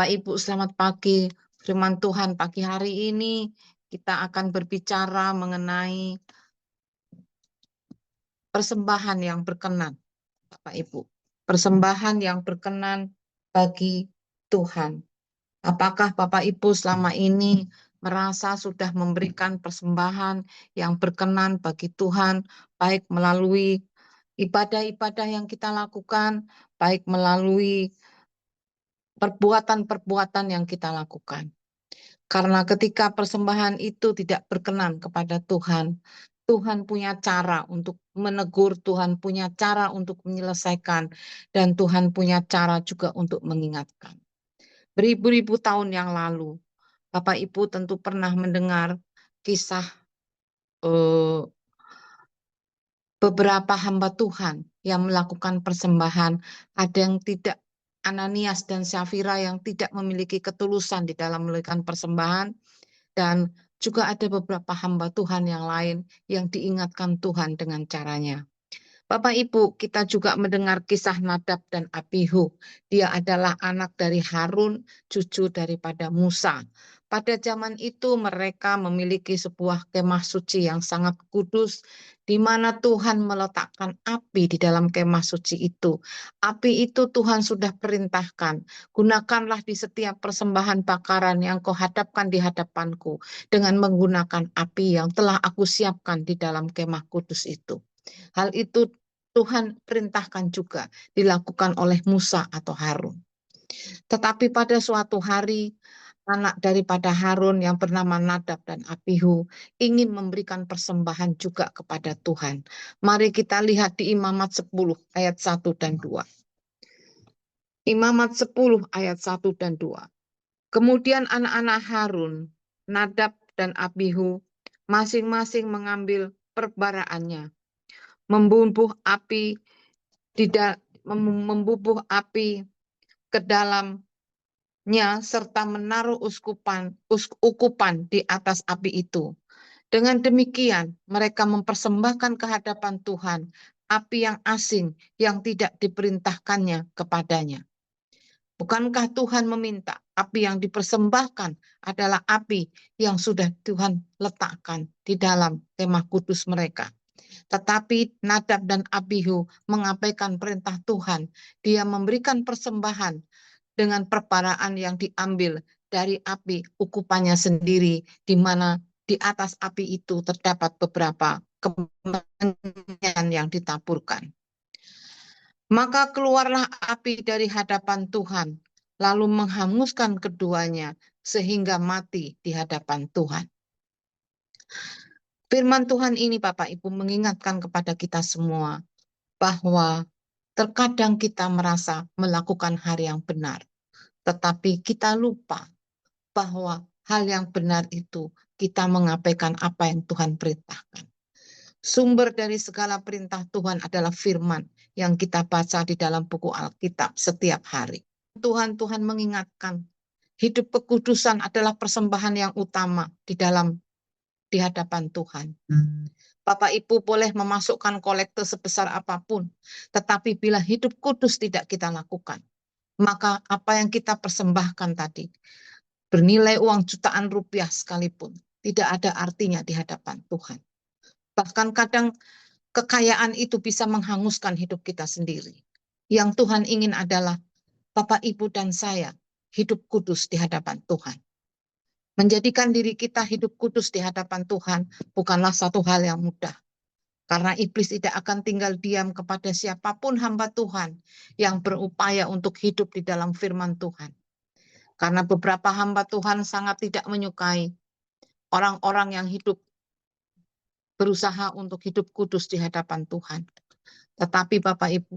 Bapak Ibu, selamat pagi. Firman Tuhan pagi hari ini kita akan berbicara mengenai persembahan yang berkenan, Bapak Ibu. Persembahan yang berkenan bagi Tuhan. Apakah Bapak Ibu selama ini merasa sudah memberikan persembahan yang berkenan bagi Tuhan, baik melalui ibadah-ibadah yang kita lakukan, baik melalui perbuatan-perbuatan yang kita lakukan. Karena ketika persembahan itu tidak berkenan kepada Tuhan, Tuhan punya cara untuk menegur, Tuhan punya cara untuk menyelesaikan, dan Tuhan punya cara juga untuk mengingatkan. Beribu-ribu tahun yang lalu, Bapak Ibu tentu pernah mendengar kisah eh, beberapa hamba Tuhan yang melakukan persembahan. Ada yang tidak, Ananias dan Safira yang tidak memiliki ketulusan di dalam melakukan persembahan, dan juga ada beberapa hamba Tuhan yang lain yang diingatkan Tuhan dengan caranya. Bapak Ibu, kita juga mendengar kisah Nadab dan Abihu. Dia adalah anak dari Harun, cucu daripada Musa. Pada zaman itu mereka memiliki sebuah kemah suci yang sangat kudus, di mana Tuhan meletakkan api di dalam kemah suci itu. Api itu Tuhan sudah perintahkan, gunakanlah di setiap persembahan bakaran yang kau hadapkan di hadapanku, dengan menggunakan api yang telah aku siapkan di dalam kemah kudus itu. Hal itu Tuhan perintahkan juga dilakukan oleh Musa atau Harun. Tetapi pada suatu hari, anak daripada Harun yang bernama Nadab dan Abihu ingin memberikan persembahan juga kepada Tuhan. Mari kita lihat di Imamat 10 ayat 1 dan 2. Imamat 10 ayat 1 dan 2. Kemudian anak-anak Harun, Nadab dan Abihu, masing-masing mengambil perbaraannya, membubuh api ke dalamnya serta menaruh ukupan di atas api itu. Dengan demikian mereka mempersembahkan ke hadapan Tuhan api yang asing yang tidak diperintahkannya kepadanya. Bukankah Tuhan meminta api yang dipersembahkan adalah api yang sudah Tuhan letakkan di dalam kemah kudus mereka? Tetapi Nadab dan Abihu mengabaikan perintah Tuhan. Dia memberikan persembahan dengan perparaan yang diambil dari api ukupannya sendiri, di mana di atas api itu terdapat beberapa kemenyan yang ditaburkan. Maka keluarlah api dari hadapan Tuhan, lalu menghanguskan keduanya sehingga mati di hadapan Tuhan. Firman Tuhan ini Bapak Ibu mengingatkan kepada kita semua bahwa terkadang kita merasa melakukan hal yang benar, tetapi kita lupa bahwa hal yang benar itu kita mengabaikan apa yang Tuhan perintahkan. Sumber dari segala perintah Tuhan adalah firman yang kita baca di dalam buku Alkitab setiap hari. Tuhan mengingatkan, hidup kekudusan adalah persembahan yang utama di hadapan Tuhan. Bapak Ibu boleh memasukkan kolektor sebesar apapun, tetapi bila hidup kudus tidak kita lakukan, maka apa yang kita persembahkan tadi, bernilai uang jutaan rupiah sekalipun, tidak ada artinya di hadapan Tuhan. Bahkan kadang kekayaan itu bisa menghanguskan hidup kita sendiri. Yang Tuhan ingin adalah Bapak, Ibu, dan saya hidup kudus di hadapan Tuhan. Menjadikan diri kita hidup kudus di hadapan Tuhan bukanlah satu hal yang mudah. Karena iblis tidak akan tinggal diam kepada siapapun hamba Tuhan yang berupaya untuk hidup di dalam firman Tuhan. Karena beberapa hamba Tuhan sangat tidak menyukai orang-orang yang berusaha untuk hidup kudus di hadapan Tuhan. Tetapi Bapak Ibu,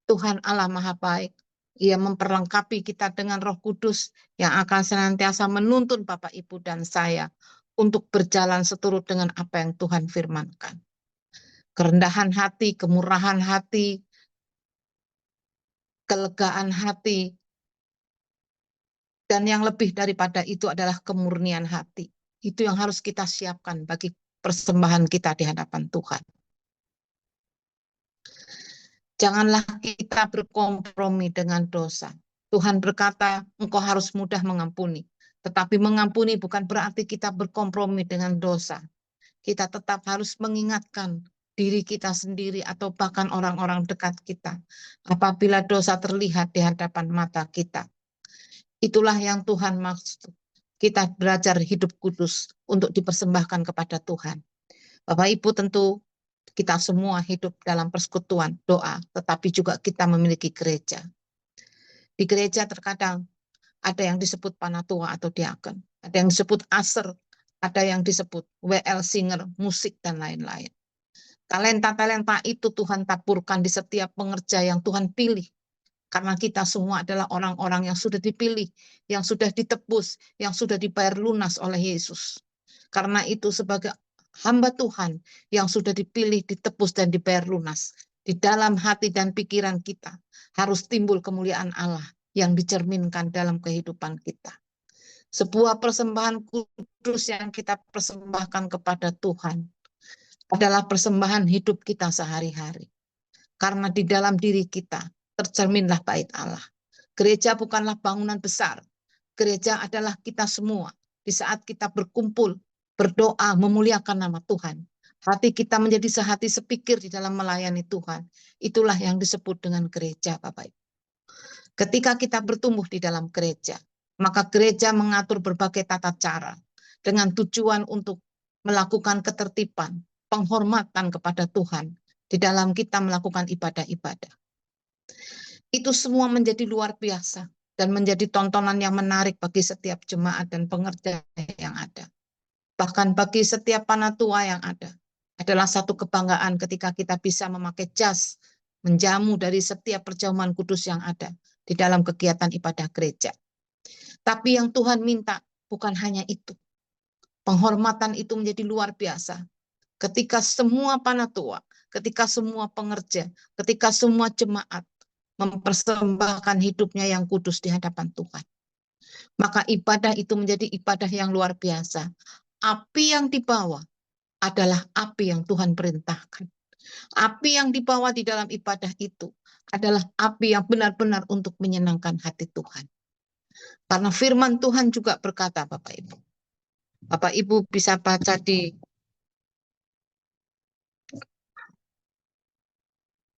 Tuhan Allah Maha Baik. Ia memperlengkapi kita dengan Roh Kudus yang akan senantiasa menuntun Bapak Ibu dan saya untuk berjalan seturut dengan apa yang Tuhan firmankan. Kerendahan hati, kemurahan hati, kelegaan hati, dan yang lebih daripada itu adalah kemurnian hati. Itu yang harus kita siapkan bagi persembahan kita di hadapan Tuhan. Janganlah kita berkompromi dengan dosa. Tuhan berkata, engkau harus mudah mengampuni. Tetapi mengampuni bukan berarti kita berkompromi dengan dosa. Kita tetap harus mengingatkan diri kita sendiri atau bahkan orang-orang dekat kita. Apabila dosa terlihat di hadapan mata kita. Itulah yang Tuhan maksud. Kita belajar hidup kudus untuk dipersembahkan kepada Tuhan. Bapak Ibu, tentu kita semua hidup dalam persekutuan doa, tetapi juga kita memiliki gereja. Di gereja terkadang ada yang disebut panatua atau diaken, ada yang disebut aser, ada yang disebut WL singer, musik, dan lain-lain. Talenta-talenta itu Tuhan taburkan di setiap pengerja yang Tuhan pilih. Karena kita semua adalah orang-orang yang sudah dipilih, yang sudah ditebus, yang sudah dibayar lunas oleh Yesus. Karena itu sebagai hamba Tuhan yang sudah dipilih, ditebus, dan dibayar lunas, di dalam hati dan pikiran kita harus timbul kemuliaan Allah yang dicerminkan dalam kehidupan kita. Sebuah persembahan kudus yang kita persembahkan kepada Tuhan adalah persembahan hidup kita sehari-hari. Karena di dalam diri kita tercerminlah bait Allah. Gereja bukanlah bangunan besar. Gereja adalah kita semua. Di saat kita berkumpul, berdoa, memuliakan nama Tuhan. Hati kita menjadi sehati sepikir di dalam melayani Tuhan. Itulah yang disebut dengan gereja, Bapak Ibu. Ketika kita bertumbuh di dalam gereja, maka gereja mengatur berbagai tata cara dengan tujuan untuk melakukan ketertiban, penghormatan kepada Tuhan di dalam kita melakukan ibadah-ibadah. Itu semua menjadi luar biasa dan menjadi tontonan yang menarik bagi setiap jemaat dan pengerja yang ada. Bahkan bagi setiap panatua yang ada. Adalah satu kebanggaan ketika kita bisa memakai jas, menjamu dari setiap perjamuan kudus yang ada di dalam kegiatan ibadah gereja. Tapi yang Tuhan minta bukan hanya itu. Penghormatan itu menjadi luar biasa. Ketika semua panatua, ketika semua pengerja, ketika semua jemaat mempersembahkan hidupnya yang kudus di hadapan Tuhan. Maka ibadah itu menjadi ibadah yang luar biasa. Api yang dibawa adalah api yang Tuhan perintahkan. Api yang dibawa di dalam ibadah itu adalah api yang benar-benar untuk menyenangkan hati Tuhan. Karena firman Tuhan juga berkata, Bapak Ibu. Bapak Ibu bisa baca di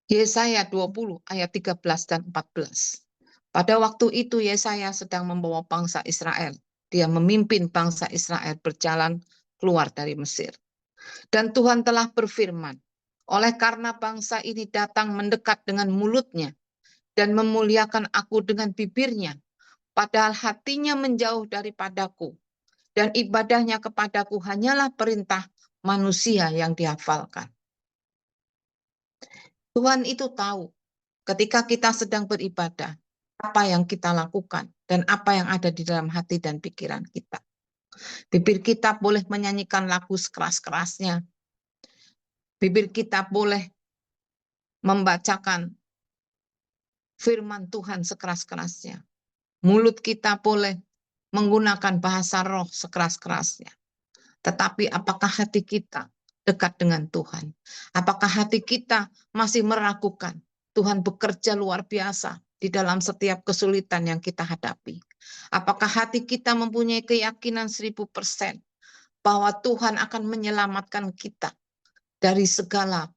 Yesaya 20 ayat 13 dan 14. Pada waktu itu Yesaya sedang membawa bangsa Israel. Dia memimpin bangsa Israel berjalan keluar dari Mesir. Dan Tuhan telah berfirman, oleh karena bangsa ini datang mendekat dengan mulutnya dan memuliakan aku dengan bibirnya, padahal hatinya menjauh daripadaku, dan ibadahnya kepadaku hanyalah perintah manusia yang dihafalkan. Tuhan itu tahu ketika kita sedang beribadah, apa yang kita lakukan dan apa yang ada di dalam hati dan pikiran kita. Bibir kita boleh menyanyikan lagu sekeras-kerasnya. Bibir kita boleh membacakan firman Tuhan sekeras-kerasnya. Mulut kita boleh menggunakan bahasa roh sekeras-kerasnya. Tetapi apakah hati kita dekat dengan Tuhan? Apakah hati kita masih meragukan Tuhan bekerja luar biasa di dalam setiap kesulitan yang kita hadapi? Apakah hati kita mempunyai keyakinan 1000% bahwa Tuhan akan menyelamatkan kita dari segala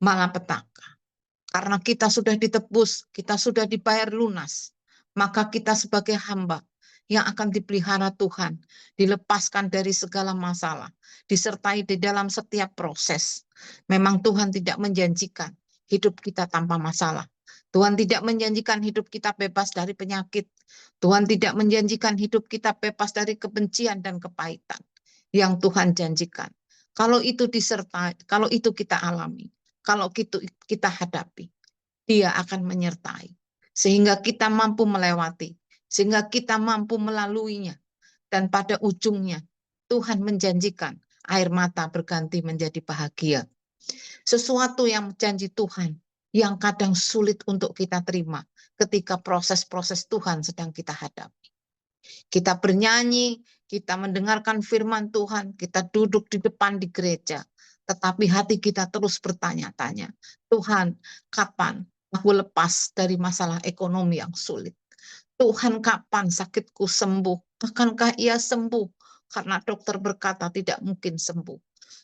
malapetaka? Karena kita sudah ditebus, kita sudah dibayar lunas, maka kita sebagai hamba yang akan dipelihara Tuhan, dilepaskan dari segala masalah, disertai di dalam setiap proses. Memang Tuhan tidak menjanjikan hidup kita tanpa masalah. Tuhan tidak menjanjikan hidup kita bebas dari penyakit. Tuhan tidak menjanjikan hidup kita bebas dari kebencian dan kepahitan yang Tuhan janjikan. Kalau itu disertai, kalau itu kita alami, kalau kita hadapi, Dia akan menyertai. Sehingga kita mampu melewati, sehingga kita mampu melaluinya. Dan pada ujungnya, Tuhan menjanjikan air mata berganti menjadi bahagia. Sesuatu yang janji Tuhan, yang kadang sulit untuk kita terima ketika proses-proses Tuhan sedang kita hadapi. Kita bernyanyi, kita mendengarkan firman Tuhan, kita duduk di depan di gereja, tetapi hati kita terus bertanya-tanya, Tuhan, kapan aku lepas dari masalah ekonomi yang sulit? Tuhan, kapan sakitku sembuh? Akankah ia sembuh? Karena dokter berkata tidak mungkin sembuh.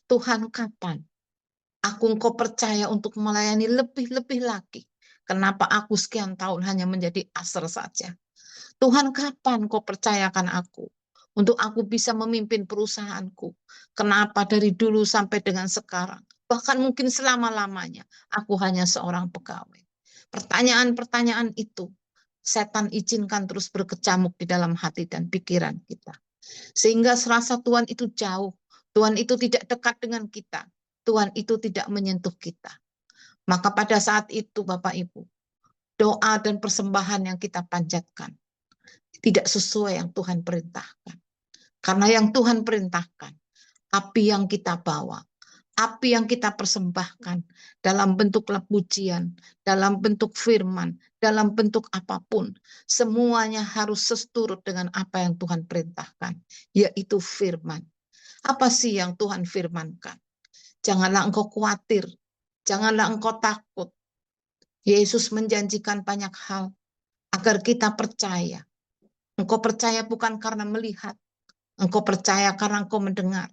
Tuhan, kapan Engkau percaya untuk melayani lebih-lebih lagi? Kenapa aku sekian tahun hanya menjadi aser saja? Tuhan, kapan Kau percayakan aku untuk aku bisa memimpin perusahaanku? Kenapa dari dulu sampai dengan sekarang, bahkan mungkin selama-lamanya, aku hanya seorang pegawai? Pertanyaan-pertanyaan itu setan izinkan terus berkecamuk di dalam hati dan pikiran kita. Sehingga serasa Tuhan itu jauh, Tuhan itu tidak dekat dengan kita, Tuhan itu tidak menyentuh kita. Maka pada saat itu Bapak Ibu, doa dan persembahan yang kita panjatkan tidak sesuai yang Tuhan perintahkan. Karena yang Tuhan perintahkan, api yang kita bawa, api yang kita persembahkan dalam bentuk pujian, dalam bentuk firman, dalam bentuk apapun, semuanya harus seturut dengan apa yang Tuhan perintahkan, yaitu firman. Apa sih yang Tuhan firmankan? Janganlah engkau khawatir, janganlah engkau takut. Yesus menjanjikan banyak hal agar kita percaya. Engkau percaya bukan karena melihat, engkau percaya karena engkau mendengar.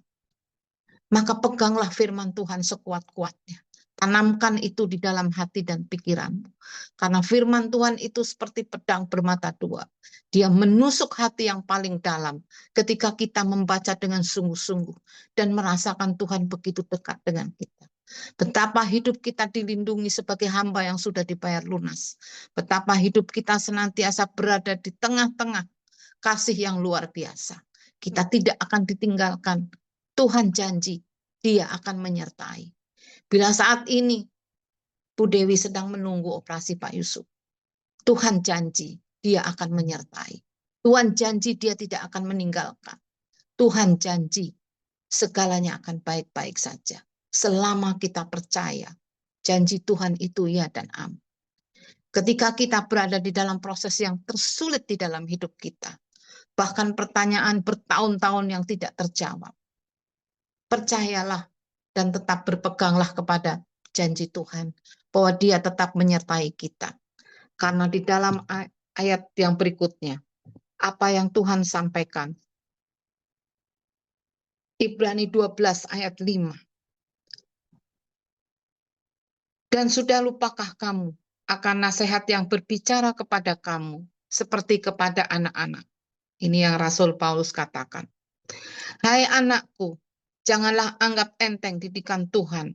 Maka peganglah firman Tuhan sekuat-kuatnya. Tanamkan itu di dalam hati dan pikiranmu. Karena firman Tuhan itu seperti pedang bermata dua. Dia menusuk hati yang paling dalam ketika kita membaca dengan sungguh-sungguh dan merasakan Tuhan begitu dekat dengan kita. Betapa hidup kita dilindungi sebagai hamba yang sudah dibayar lunas. Betapa hidup kita senantiasa berada di tengah-tengah kasih yang luar biasa. Kita tidak akan ditinggalkan. Tuhan janji, Dia akan menyertai. Bila saat ini Bu Dewi sedang menunggu operasi Pak Yusuf, Tuhan janji Dia akan menyertai. Tuhan janji Dia tidak akan meninggalkan. Tuhan janji segalanya akan baik-baik saja. Selama kita percaya, janji Tuhan itu ya dan amin. Ketika kita berada di dalam proses yang tersulit di dalam hidup kita, bahkan pertanyaan bertahun-tahun yang tidak terjawab, percayalah dan tetap berpeganglah kepada janji Tuhan bahwa Dia tetap menyertai kita. Karena di dalam ayat yang berikutnya, apa yang Tuhan sampaikan, Ibrani 12 ayat 5. Dan sudah lupakah kamu akan nasihat yang berbicara kepada kamu seperti kepada anak-anak? Ini yang Rasul Paulus katakan. Hai anakku, janganlah anggap enteng didikan Tuhan,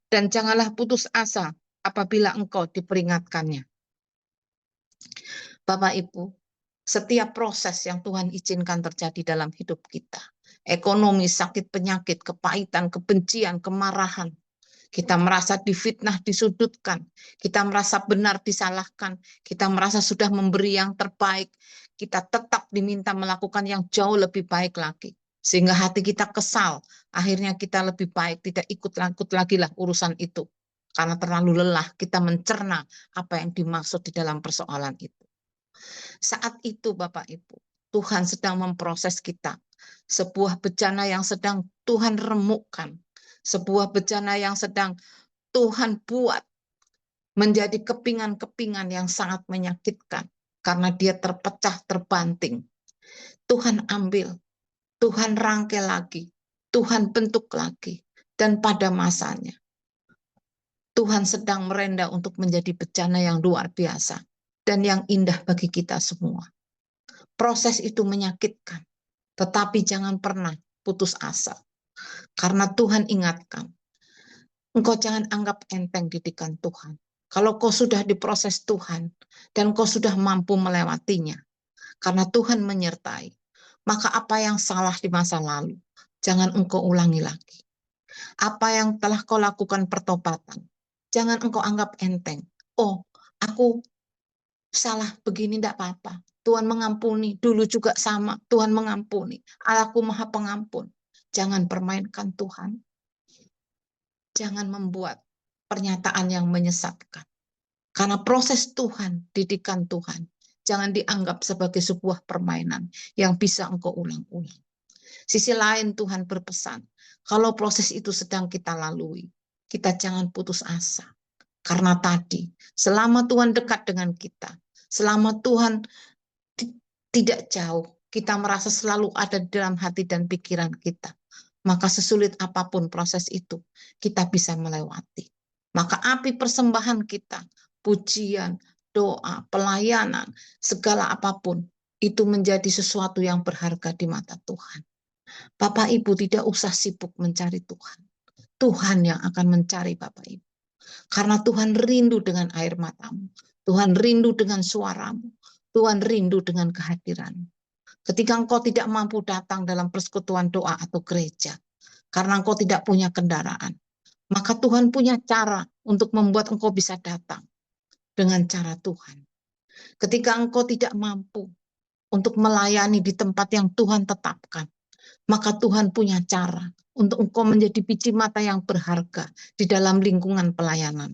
dan janganlah putus asa apabila engkau diperingatkannya. Bapak Ibu, setiap proses yang Tuhan izinkan terjadi dalam hidup kita, ekonomi, sakit, penyakit, kepahitan, kebencian, kemarahan, kita merasa difitnah, disudutkan, kita merasa benar disalahkan, kita merasa sudah memberi yang terbaik, kita tetap diminta melakukan yang jauh lebih baik lagi. Sehingga hati kita kesal, akhirnya kita lebih baik tidak ikut-ikut lagi lah urusan itu. Karena terlalu lelah kita mencerna apa yang dimaksud di dalam persoalan itu. Saat itu Bapak Ibu, Tuhan sedang memproses kita. Sebuah bencana yang sedang Tuhan remukkan. Sebuah bencana yang sedang Tuhan buat menjadi kepingan-kepingan yang sangat menyakitkan. Karena dia terpecah, terbanting. Tuhan ambil, Tuhan rangkai lagi, Tuhan bentuk lagi. Dan pada masanya, Tuhan sedang merenda untuk menjadi bencana yang luar biasa. Dan yang indah bagi kita semua. Proses itu menyakitkan. Tetapi jangan pernah putus asa. Karena Tuhan ingatkan, engkau jangan anggap enteng didikan Tuhan. Kalau kau sudah diproses Tuhan, dan kau sudah mampu melewatinya, karena Tuhan menyertai, maka apa yang salah di masa lalu, jangan engkau ulangi lagi. Apa yang telah kau lakukan pertobatan, jangan engkau anggap enteng. Oh, aku salah begini tidak apa-apa. Tuhan mengampuni, dulu juga sama, Tuhan mengampuni. Allahku Maha Pengampun. Jangan permainkan Tuhan. Jangan membuat pernyataan yang menyesatkan. Karena proses Tuhan, didikan Tuhan, jangan dianggap sebagai sebuah permainan yang bisa engkau ulang-ulang. Sisi lain Tuhan berpesan, kalau proses itu sedang kita lalui, kita jangan putus asa. Karena tadi, selama Tuhan dekat dengan kita, selama Tuhan tidak jauh, kita merasa selalu ada di dalam hati dan pikiran kita, maka sesulit apapun proses itu, kita bisa melewati. Maka api persembahan kita, pujian, doa, pelayanan, segala apapun, itu menjadi sesuatu yang berharga di mata Tuhan. Bapak Ibu tidak usah sibuk mencari Tuhan. Tuhan yang akan mencari Bapak Ibu. Karena Tuhan rindu dengan air matamu. Tuhan rindu dengan suaramu. Tuhan rindu dengan kehadiranmu. Ketika engkau tidak mampu datang dalam persekutuan doa atau gereja, karena engkau tidak punya kendaraan, maka Tuhan punya cara untuk membuat engkau bisa datang dengan cara Tuhan. Ketika engkau tidak mampu untuk melayani di tempat yang Tuhan tetapkan, maka Tuhan punya cara untuk engkau menjadi biji mata yang berharga di dalam lingkungan pelayanan.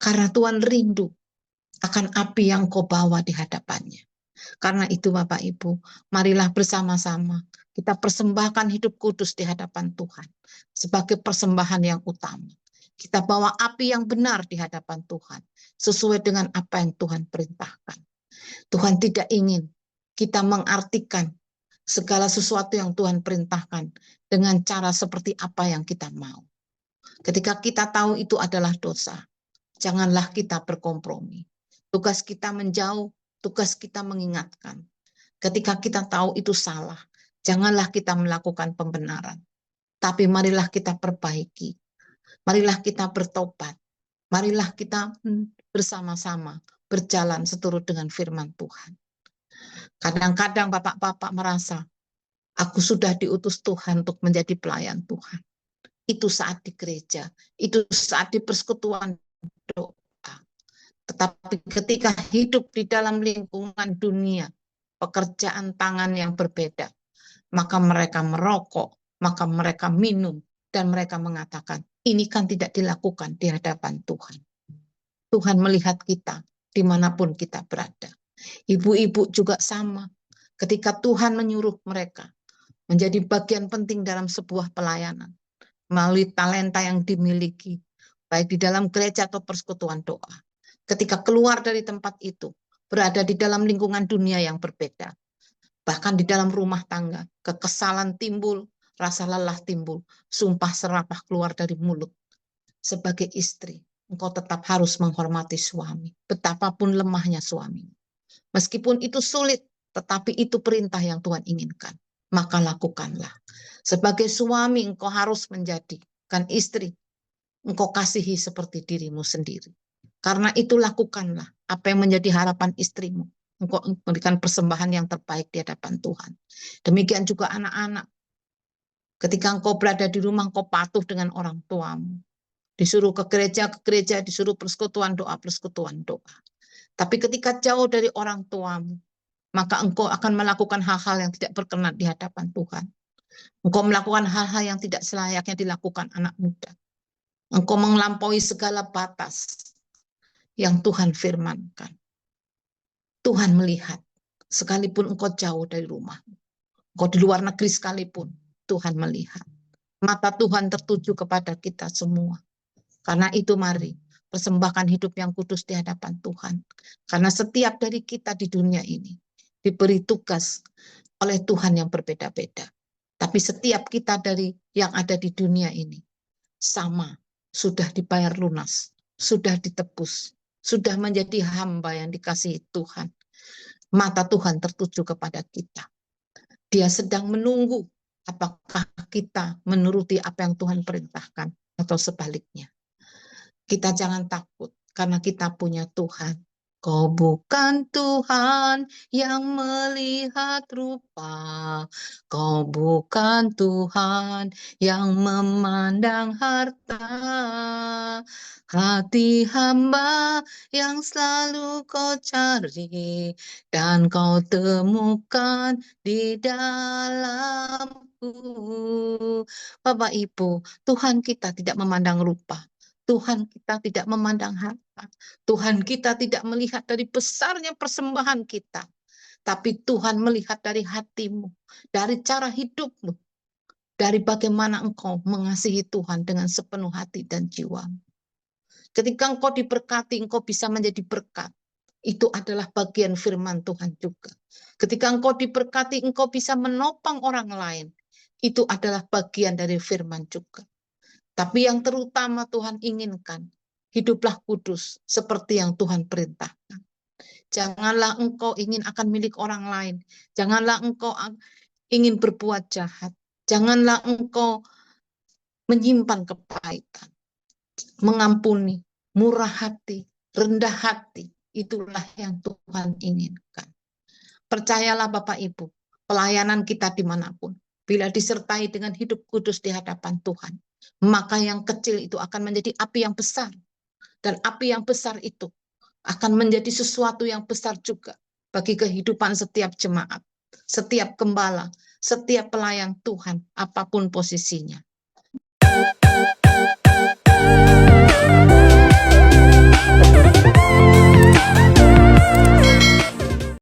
Karena Tuhan rindu akan api yang kau bawa di hadapannya. Karena itu Bapak Ibu, marilah bersama-sama kita persembahkan hidup kudus di hadapan Tuhan sebagai persembahan yang utama. Kita bawa api yang benar di hadapan Tuhan sesuai dengan apa yang Tuhan perintahkan. Tuhan tidak ingin kita mengartikan segala sesuatu yang Tuhan perintahkan dengan cara seperti apa yang kita mau. Ketika kita tahu itu adalah dosa, janganlah kita berkompromi. Tugas kita menjauh, tugas kita mengingatkan. Ketika kita tahu itu salah, janganlah kita melakukan pembenaran. Tapi marilah kita perbaiki. Marilah kita bertobat. Marilah kita bersama-sama berjalan seturut dengan firman Tuhan. Kadang-kadang bapak-bapak merasa, aku sudah diutus Tuhan untuk menjadi pelayan Tuhan. Itu saat di gereja, itu saat di persekutuan doa. Tetapi ketika hidup di dalam lingkungan dunia, pekerjaan tangan yang berbeda, maka mereka merokok, maka mereka minum, dan mereka mengatakan, ini kan tidak dilakukan di hadapan Tuhan. Tuhan melihat kita dimanapun kita berada. Ibu-ibu juga sama. Ketika Tuhan menyuruh mereka menjadi bagian penting dalam sebuah pelayanan, melalui talenta yang dimiliki, baik di dalam gereja atau persekutuan doa. Ketika keluar dari tempat itu, berada di dalam lingkungan dunia yang berbeda, bahkan di dalam rumah tangga, kekesalan timbul, rasa lelah timbul, sumpah serapah keluar dari mulut. Sebagai istri, engkau tetap harus menghormati suami, betapapun lemahnya suami. Meskipun itu sulit, tetapi itu perintah yang Tuhan inginkan, maka lakukanlah. Sebagai suami, engkau harus menjadikan istri, engkau kasihi seperti dirimu sendiri. Karena itu lakukanlah apa yang menjadi harapan istrimu. Engkau memberikan persembahan yang terbaik di hadapan Tuhan. Demikian juga anak-anak. Ketika engkau berada di rumah, engkau patuh dengan orang tuamu. Disuruh ke gereja, disuruh persekutuan doa. Tapi ketika jauh dari orang tuamu, maka engkau akan melakukan hal-hal yang tidak berkenan di hadapan Tuhan. Engkau melakukan hal-hal yang tidak selayaknya dilakukan anak muda. Engkau melampaui segala batas yang Tuhan firmankan. Tuhan melihat, sekalipun engkau jauh dari rumah, engkau di luar negeri sekalipun, Tuhan melihat. Mata Tuhan tertuju kepada kita semua. Karena itu mari persembahkan hidup yang kudus di hadapan Tuhan. Karena setiap dari kita di dunia ini diberi tugas oleh Tuhan yang berbeda-beda. Tapi setiap kita dari yang ada di dunia ini sama, sudah dibayar lunas, sudah ditebus, sudah menjadi hamba yang dikasihi Tuhan. Mata Tuhan tertuju kepada kita. Dia sedang menunggu apakah kita menuruti apa yang Tuhan perintahkan atau sebaliknya. Kita jangan takut karena kita punya Tuhan. Kau bukan Tuhan yang melihat rupa. Kau bukan Tuhan yang memandang harta. Hati hamba yang selalu kau cari dan kau temukan di dalamku. Bapak Ibu, Tuhan kita tidak memandang rupa. Tuhan kita tidak memandang harta. Tuhan kita tidak melihat dari besarnya persembahan kita. Tapi Tuhan melihat dari hatimu, dari cara hidupmu, dari bagaimana engkau mengasihi Tuhan dengan sepenuh hati dan jiwa. Ketika engkau diberkati, engkau bisa menjadi berkat. itu adalah bagian firman Tuhan juga. Ketika engkau diberkati, engkau bisa menopang orang lain. Itu adalah bagian dari firman juga. Tapi yang terutama Tuhan inginkan, hiduplah kudus seperti yang Tuhan perintahkan. Janganlah engkau ingin akan milik orang lain. Janganlah engkau ingin berbuat jahat. Janganlah engkau menyimpan kepahitan. Mengampuni, murah hati, rendah hati. Itulah yang Tuhan inginkan. Percayalah Bapak Ibu, pelayanan kita dimanapun, bila disertai dengan hidup kudus di hadapan Tuhan, maka yang kecil itu akan menjadi api yang besar. Dan api yang besar itu akan menjadi sesuatu yang besar juga bagi kehidupan setiap jemaat, setiap gembala, setiap pelayan Tuhan, apapun posisinya.